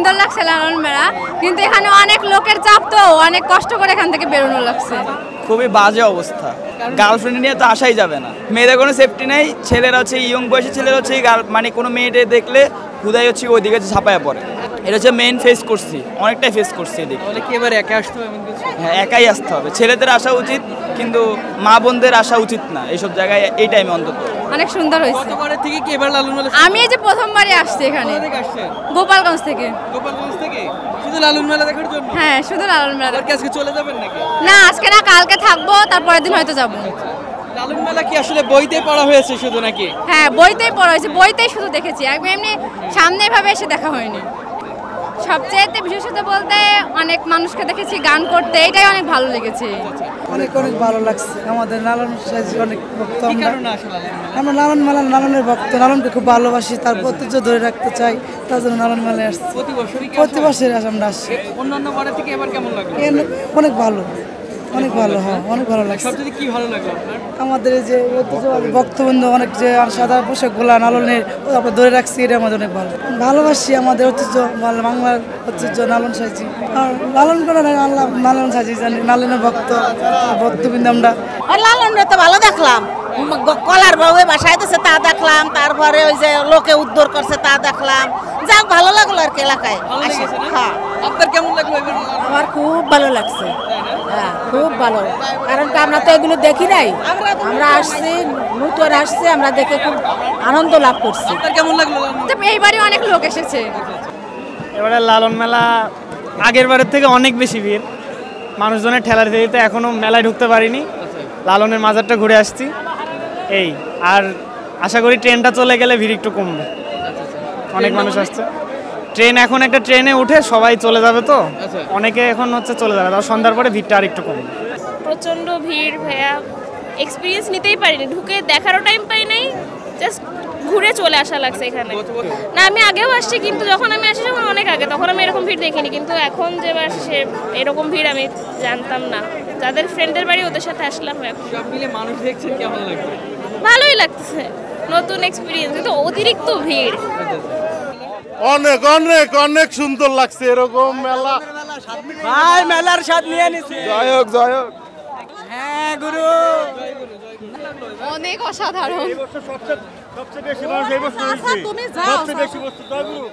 সুন্দর লাগছে লালন মেলা, কিন্তু এখানে অনেক লোকের চাপ, তো অনেক কষ্ট করে এখান থেকে বেরোনো লাগছে। খুবই বাজে অবস্থা, গার্লফ্রেন্ড নিয়ে তো আসাই যাবে না, মেয়েদের কোনো সেফটি নেই, ছেলেরা হচ্ছে ইয়ং বয়সী ছেলেরা হচ্ছে মানে কোনো মেয়েটে দেখলে হুদাই হচ্ছে ওইদিকে ঝাঁপায়া পড়ে। এটা হচ্ছে মেইন ফেস করছি, অনেকটাই ফেস করছি এদিকে। কি এবার একা আসতে হবে? হ্যাঁ, একাই আসতে হবে, ছেলেদের আসা উচিত কিন্তু মা বোনদের আসা উচিত না এইসব জায়গায় এই টাইমে অন্তত। অনেক সুন্দর হয়েছে। গতবারের থেকে কি এবার লালন মেলা? আমি এই যে প্রথমবারই আসছি এখানে, কোথা থেকে আসছেন? গোপালগঞ্জ থেকে। গোপালগঞ্জ থেকে শুধু লালন মেলা দেখার জন্য? হ্যাঁ, শুধু লালন মেলা। আর কি আজকে চলে যাবেন নাকি? না, আজকে না, কালকে থাকবো, তারপরের দিন হয়তো যাবো। লালন মেলা কি আসলে বইতে পড়া হয়েছে শুধু নাকি? হ্যাঁ, বইতেই পড়া হয়েছে, বইতেই শুধু দেখেছি, এমনি সামনে ভাবে এসে দেখা হয়নি। সবচেয়ে বিশেষত বলতে অনেক মানুষকে দেখেছি গান করতে, এটাই অনেক ভালো লেগেছে। অনেক অনেক ভালো লাগছে। আমাদের লালন সাইজ অনেক ভক্ত কি আমরা। কারণে আসলে লালন মেলা? আমরা লালন মেলা, লালনের ভক্ত, লালনকে খুব ভালোবাসি, তার ঐতিহ্য ধরে রাখতে চাই, তার জন্য লালন মেলায় আসছি। প্রতি বছরই কি প্রতি আসা? বছর আমরা আসছি। অন্যান্য বারের থেকে এবার কেমন লাগলো? অনেক ভালো, অনেক ভালো, হ্যাঁ অনেক ভালো লাগছে। সবচেয়ে কি ভালো লাগলো আপনার? আমাদের এই যে ঐতিহ্যবাহী ভক্তবৃন্দ অনেক যে সাদা পোশাকগুলা লালনের আমরা ধরে রাখছি, এটা আমাদের অনেক ভালো। ভালোবাসি আমাদের ঐতিহ্য, বাংলার ঐতিহ্য লালন সাইজি, আর লালন করে আল্লাহ লালন সাইজি জানি, লালনের ভক্তবৃন্দ আমরা। লালনরে তো ভালো দেখলাম, কলার বউয়ে বাসাইতেছে তা দেখলাম, তারপরে ওই যে লোকে উদ্ধার করছে তা দেখলাম, যাক ভালো লাগলো আর কি এলাকায়। হ্যাঁ, আপনার কেমন লাগলো এবার? আমার খুব ভালো লাগছে, হ্যাঁ খুব ভালো, কারণ আমরা তো এগুলো দেখি নাই, আমরা আসছি নতুন আসছি, আমরা দেখে খুব আনন্দ লাভ করছি। আপনার কেমন লাগলো লালন মেলা? এইবারই অনেক লোক এসেছে। এবারে লালন মেলা আগের বারের থেকে অনেক বেশি ভিড়, মানুষজনের ঠেলার দিতে এখনো মেলায় ঢুকতে পারিনি, লালনের মাজারটা ঘুরে আসছি এই, আর আশা করি ট্রেনটা চলে গেলে ভিড় একটু কমবে, অনেক মানুষ আসছে। ট্রেন এখন একটা ট্রেনে উঠে সবাই চলে যাবে, তো অনেকে এখন হচ্ছে চলে যাবে, তাও সন্ধ্যার পরে ভিড়টা আর একটু কমবে। প্রচণ্ড ভিড় ভাইয়া, এক্সপিরিয়েন্স নিতেই পারিনি, ঢুকে দেখারও টাইম পাই নাই, জাস্ট ঘুরে চলে আসা লাগছে এখানে। না, আমি আগেও আসছি, কিন্তু যখন আমি আসি যখন অনেক আগে, তখন আমি এরকম ভিড় দেখিনি, কিন্তু এখন যে সে এরকম ভিড় আমি জানতাম না, যাদের ফ্রেন্ডের বাড়ি ওদের সাথে আসলাম। এখন সব মিলে মানুষ দেখছেন, কেমন লাগলো? ভালোই লাগছে, নতুন এক্সপিরিয়েন্স, কিন্তু অতিরিক্ত ভিড়। অনেক অনেক অনেক সুন্দর লাগছে এরকম মেলা। ভাই মেলার স্বাদ নিয়ে নিছি। জয় হোক, জয় হোক। হ্যাঁ গুরু, অনেক অসাধারণ। সবচেয়ে বেশি মানুষ এই বছর হয়েছে, সবচেয়ে বেশি বস্তু জয় গুরু।